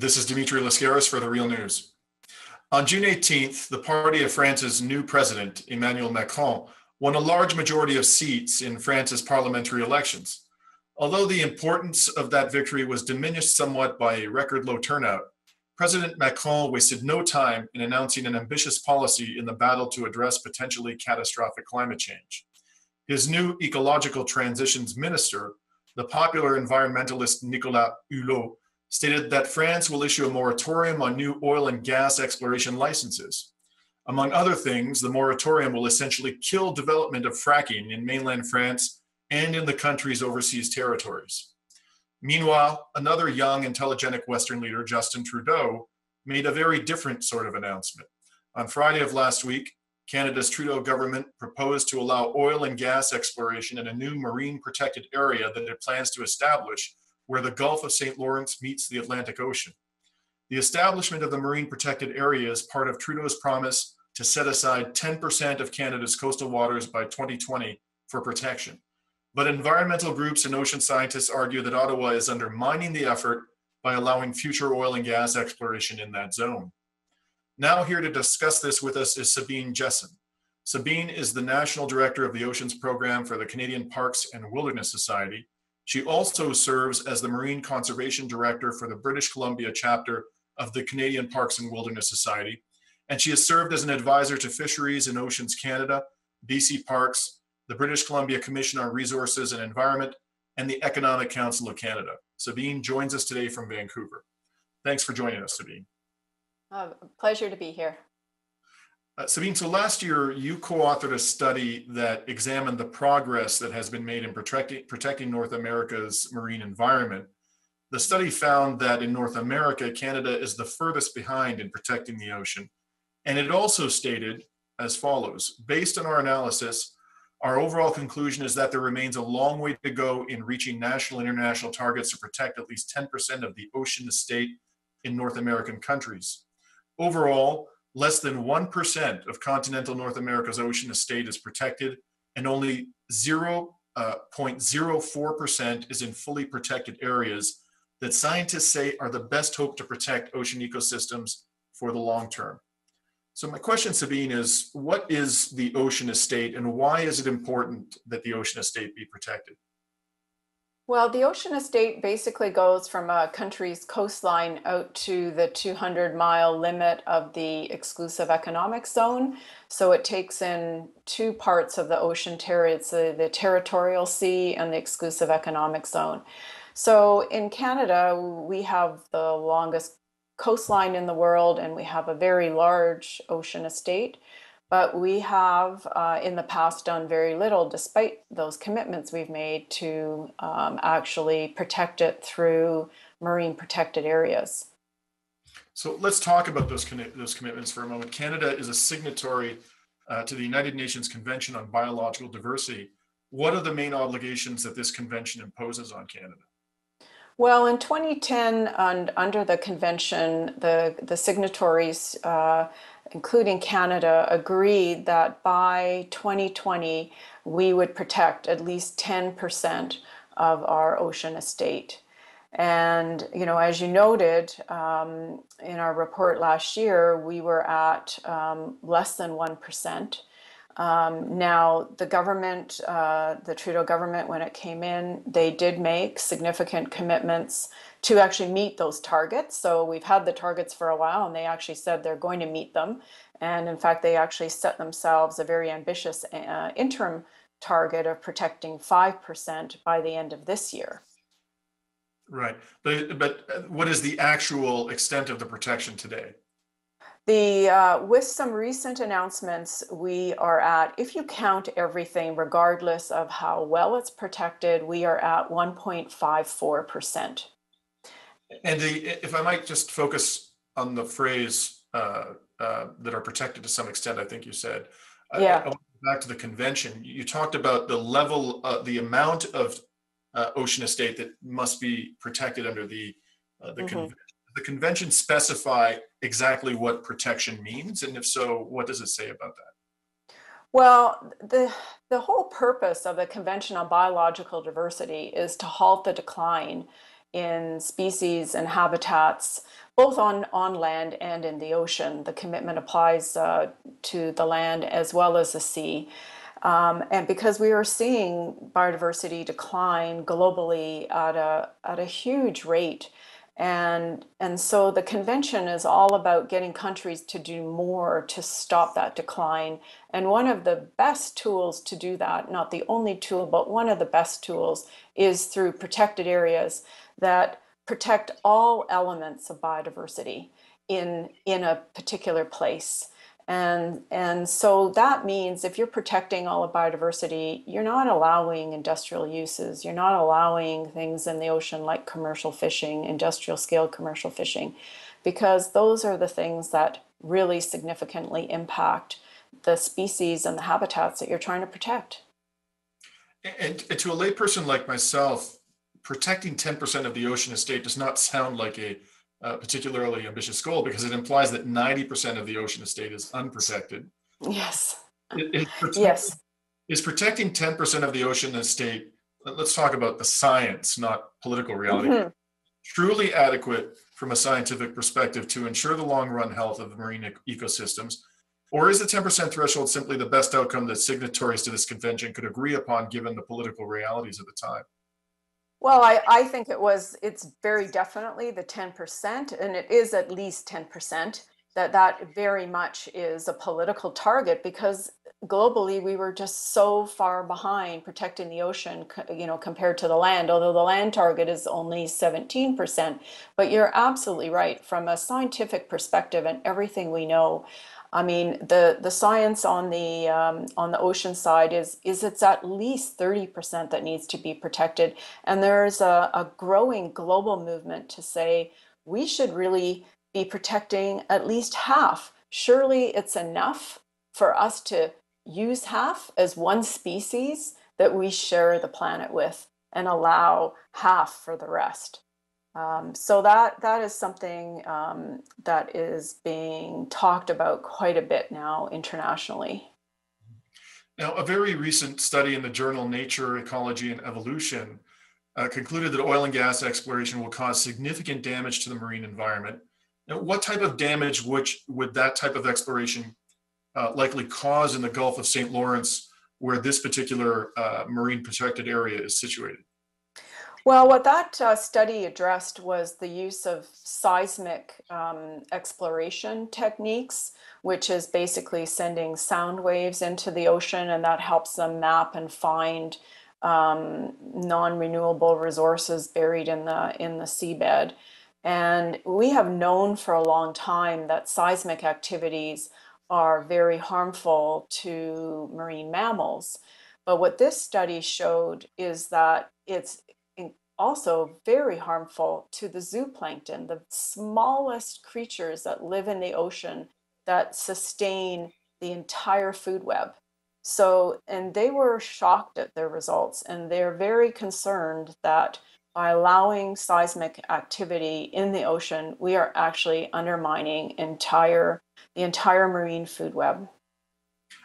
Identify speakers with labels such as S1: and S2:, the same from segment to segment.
S1: This is Dimitri Lascaris for The Real News. On June 18th, the party of France's new president, Emmanuel Macron, won a large majority of seats in France's parliamentary elections. Although the importance of that victory was diminished somewhat by a record low turnout, President Macron wasted no time in announcing an ambitious policy in the battle to address potentially catastrophic climate change. His new ecological transitions minister, the popular environmentalist Nicolas Hulot, stated that France will issue a moratorium on new oil and gas exploration licenses. Among other things, the moratorium will essentially kill development of fracking in mainland France and in the country's overseas territories. Meanwhile, another young, intelligent Western leader, Justin Trudeau, made a very different sort of announcement. On Friday of last week, Canada's Trudeau government proposed to allow oil and gas exploration in a new marine protected area that it plans to establish where the Gulf of St. Lawrence meets the Atlantic Ocean. The establishment of the marine protected area is part of Trudeau's promise to set aside 10% of Canada's coastal waters by 2020 for protection. But environmental groups and ocean scientists argue that Ottawa is undermining the effort by allowing future oil and gas exploration in that zone. Now here to discuss this with us is Sabine Jessen. Sabine is the National Director of the Oceans Program for the Canadian Parks and Wilderness Society. She also serves as the Marine Conservation Director for the British Columbia chapter of the Canadian Parks and Wilderness Society, and she has served as an advisor to Fisheries and Oceans Canada, BC Parks, the British Columbia Commission on Resources and Environment, and the Economic Council of Canada. Sabine joins us today from Vancouver. Thanks for joining us, Sabine.
S2: Pleasure to be here.
S1: Sabine, so last year you co-authored a study that examined the progress that has been made in protecting North America's marine environment. The study found that in North America, Canada is the furthest behind in protecting the ocean. And it also stated as follows: based on our analysis, our overall conclusion is that there remains a long way to go in reaching national and international targets to protect at least 10% of the ocean estate in North American countries. Overall, less than 1% of continental North America's ocean estate is protected, and only 0.04% is in fully protected areas that scientists say are the best hope to protect ocean ecosystems for the long term. So my question, Sabine, is what is the ocean estate and why is it important that the ocean estate be protected?
S2: Well, the ocean estate basically goes from a country's coastline out to the 200-mile limit of the exclusive economic zone. So it takes in two parts of the ocean territory. It's the territorial sea and the exclusive economic zone. So in Canada, we have the longest coastline in the world and we have a very large ocean estate. But we have in the past done very little, despite those commitments we've made to actually protect it through marine protected areas.
S1: So let's talk about those commitments for a moment. Canada is a signatory to the United Nations Convention on Biological Diversity. What are the main obligations that this convention imposes on Canada?
S2: Well, in 2010, under the convention, the signatories, including Canada, agreed that by 2020, we would protect at least 10% of our ocean estate. And, you know, as you noted in our report last year, we were at less than 1%. Now, the government, the Trudeau government, when it came in, they did make significant commitments to actually meet those targets. So we've had the targets for a while and they actually said they're going to meet them. And in fact, they actually set themselves a very ambitious interim target of protecting 5% by the end of this year.
S1: Right. But what is the actual extent of the protection today?
S2: With some recent announcements, we are at, if you count everything, regardless of how well it's protected, we are at 1.54%.
S1: And if I might just focus on the phrase that are protected to some extent, I think you said.
S2: Yeah.
S1: I want to go back to the convention. You talked about the level, the amount of ocean estate that must be protected under the convention. The convention specify exactly what protection means? And if so, what does it say about that?
S2: Well, the whole purpose of the Convention on Biological Diversity is to halt the decline in species and habitats, both on land and in the ocean. The commitment applies to the land as well as the sea. And because we are seeing biodiversity decline globally at a huge rate. And so the convention is all about getting countries to do more to stop that decline. And one of the best tools to do that, not the only tool, but one of the best tools, is through protected areas that protect all elements of biodiversity in a particular place. And so that means if you're protecting all of biodiversity, you're not allowing industrial uses, you're not allowing things in the ocean like commercial fishing, industrial scale commercial fishing, because those are the things that really significantly impact the species and the habitats that you're trying to protect.
S1: And to a layperson like myself, protecting 10% of the ocean estate does not sound like a particularly ambitious goal, because it implies that 90% of the ocean estate is unprotected.
S2: Yes.
S1: Is,
S2: Yes.
S1: is protecting 10% of the ocean estate, let's talk about the science, not political reality,
S2: Mm-hmm.
S1: truly adequate from a scientific perspective to ensure the long run health of the marine ecosystems? Or is the 10% threshold simply the best outcome that signatories to this convention could agree upon given the political realities of the time?
S2: Well, I think it's very definitely the 10%, and it is at least 10%, that very much is a political target because globally we were just so far behind protecting the ocean, compared to the land, although the land target is only 17%. But you're absolutely right. From a scientific perspective and everything we know, I mean, the science on the ocean side is it's at least 30% that needs to be protected, and there's a growing global movement to say we should really be protecting at least half. Surely it's enough for us to use half as one species that we share the planet with, and allow half for the rest. So that is something that is being talked about quite a bit now internationally.
S1: Now, a very recent study in the journal Nature, Ecology, and Evolution concluded that oil and gas exploration will cause significant damage to the marine environment. Now, what type of damage would that type of exploration likely cause in the Gulf of St. Lawrence, where this particular marine protected area is situated?
S2: Well, what that study addressed was the use of seismic exploration techniques, which is basically sending sound waves into the ocean, and that helps them map and find non-renewable resources buried in the seabed. And we have known for a long time that seismic activities are very harmful to marine mammals. But what this study showed is that it's also very harmful to the zooplankton, the smallest creatures that live in the ocean that sustain the entire food web. So, and they were shocked at their results, and they're very concerned that by allowing seismic activity in the ocean, we are actually undermining the entire marine food web.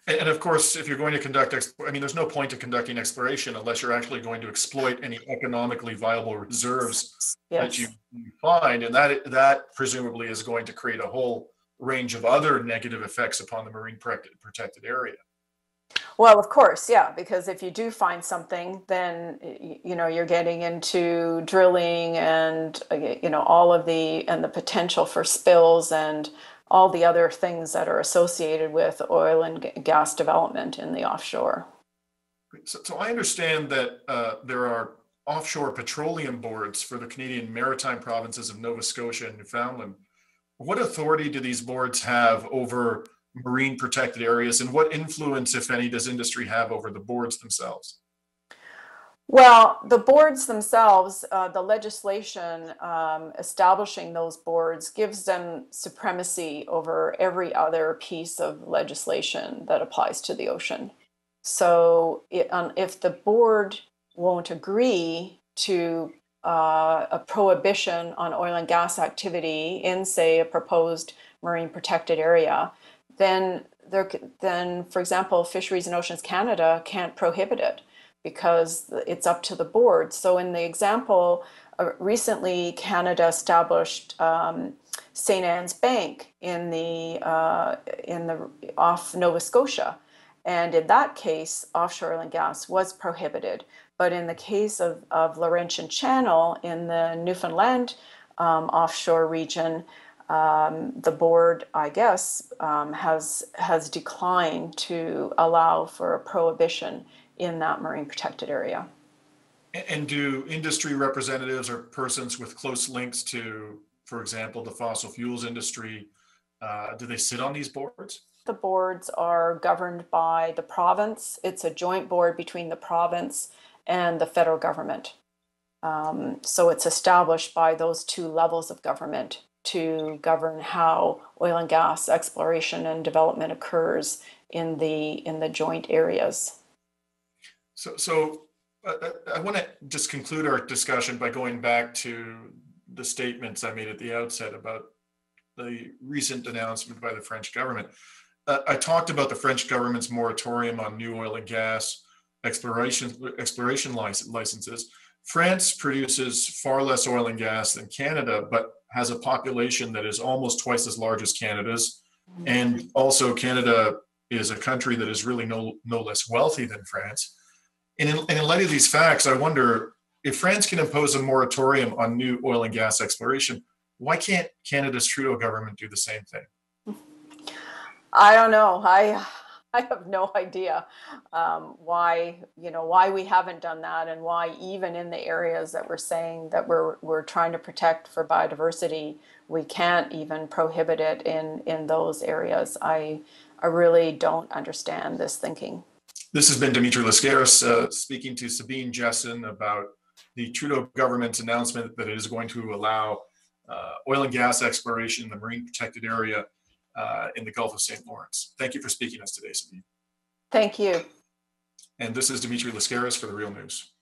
S1: And of course, if you're going to conduct, I mean, there's no point to conducting exploration unless you're actually going to exploit any economically viable reserves that you
S2: Yes.
S1: find, and that presumably is going to create a whole range of other negative effects upon the marine protected area.
S2: Well, of course, yeah, because if you do find something, then you're getting into drilling and all of the potential for spills and all the other things that are associated with oil and gas development in the offshore.
S1: So I understand that there are offshore petroleum boards for the Canadian maritime provinces of Nova Scotia and Newfoundland. What authority do these boards have over marine protected areas, and what influence, if any, does industry have over the boards themselves?
S2: Well, the boards themselves, the legislation establishing those boards gives them supremacy over every other piece of legislation that applies to the ocean. So if the board won't agree to a prohibition on oil and gas activity in, say, a proposed marine protected area, then then, for example, Fisheries and Oceans Canada can't prohibit it because it's up to the board. So in the example recently Canada established St. Anne's Bank in the off Nova Scotia. And in that case, offshore oil and gas was prohibited. But in the case of Laurentian Channel in the Newfoundland offshore region, the board, I guess, has declined to allow for a prohibition in that marine protected area.
S1: And do industry representatives or persons with close links to, for example, the fossil fuels industry, do they sit on these boards?
S2: The boards are governed by the province. It's a joint board between the province and the federal government. So it's established by those two levels of government to govern how oil and gas exploration and development occurs in the joint areas.
S1: So I want to just conclude our discussion by going back to the statements I made at the outset about the recent announcement by the French government. I talked about the French government's moratorium on new oil and gas exploration licenses. France produces far less oil and gas than Canada, but has a population that is almost twice as large as Canada's. And also Canada is a country that is really no less wealthy than France. And in light of these facts, I wonder if France can impose a moratorium on new oil and gas exploration, why can't Canada's Trudeau government do the same thing?
S2: I don't know. I have no idea why we haven't done that, and why even in the areas that we're saying that we're trying to protect for biodiversity, we can't even prohibit it in those areas. I really don't understand this thinking.
S1: This has been Dimitri Lascaris speaking to Sabine Jessen about the Trudeau government's announcement that it is going to allow oil and gas exploration in the marine protected area in the Gulf of St. Lawrence. Thank you for speaking to us today, Sabine.
S2: Thank you.
S1: And this is Dimitri Lascaris for The Real News.